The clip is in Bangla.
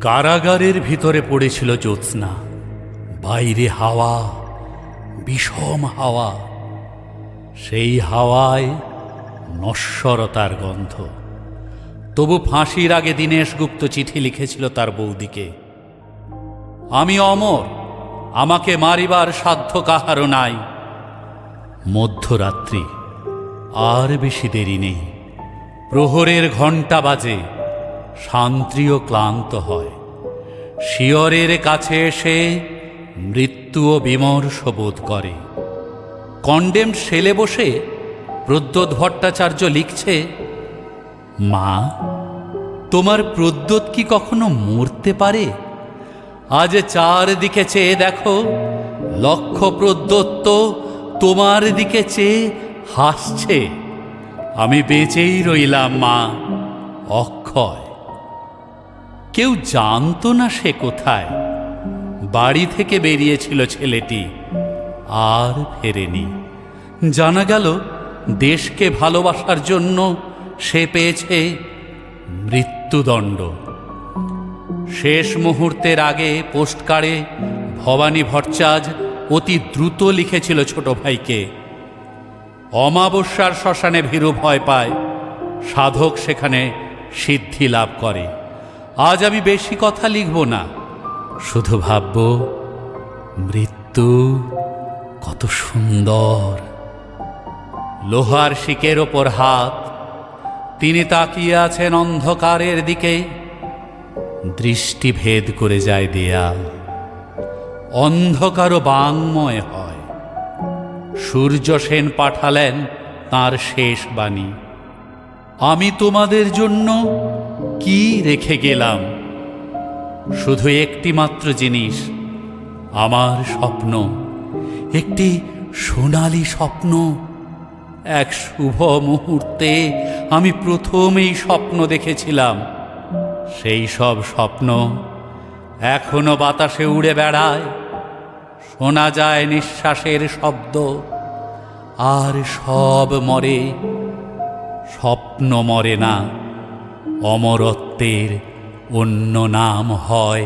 কারাগারের ভিতরে পড়েছিল জ্যোৎস্না, বাইরে হাওয়া, বিষম হাওয়া। সেই হাওয়ায় নশ্বরতার গন্ধ। তবু ফাঁসির আগে দীনেশ গুপ্ত চিঠি লিখেছিল তার বৌদিকে, আমি অমর, আমাকে মারিবার সাধ্য কাহারও নাই। মধ্যরাত্রি, আর বেশি দেরি নেই। প্রহরের ঘণ্টা বাজে, শান্তিও ক্লান্ত হয়। শিয়রের কাছে এসে মৃত্যুও বিমর্ষ বোধ করে। কন্ডেমড সেলে বসে প্রদ্যোৎ ভট্টাচার্য লিখছে, মা, তোমার প্রদ্যোৎ কি কখনো মরতে পারে? আজ চারদিকে চেয়ে দেখো, লক্ষ প্রদ্যোৎ তো তোমার দিকে চেয়ে হাসছে। আমি বেঁচেই রইলাম মা, অক্ষয়। কেউ জানতো না সে কোথায়। বাড়ি থেকে বেরিয়েছিল ছেলেটি, আর ফেরেনি। জানা গেল দেশকে ভালোবাসার জন্য সে পেয়েছে মৃত্যুদণ্ড। শেষ মুহূর্তের আগে পোস্টকার্ডে ভবানী ভট্টাচার্য অতি দ্রুত লিখেছিল ছোট ভাইকে, অমাবস্যার শ্মশানে ভীরু ভয় পায়, সাধক সেখানে সিদ্ধি লাভ করে। আজ আমি বেশি কথা লিখব না, শুধু ভাবব মৃত্যু কত সুন্দর। লোহার শিকের ওপর হাত, তিনি তাকিয়ে আছেন অন্ধকারের দিকে। দৃষ্টি ভেদ করে যায় দেয়াল, অন্ধকারও বাংময় হয়। সূর্য সেন পাঠালেন তাঁর শেষ বাণী, আমি তোমাদের জন্য কি রেখে গেলাম? শুধু একটি মাত্র জিনিস, আমার স্বপ্ন, একটি সোনালী স্বপ্ন। এক শুভ মুহূর্তে আমি প্রথম এই স্বপ্ন দেখেছিলাম। সেই সব স্বপ্ন এখনো বাতাসে উড়ে বেড়ায়, শোনা যায় নিঃশ্বাসের শব্দ। আর সব মরে, স্বপ্ন মরে না। অমরত্বের অন্য নাম হয়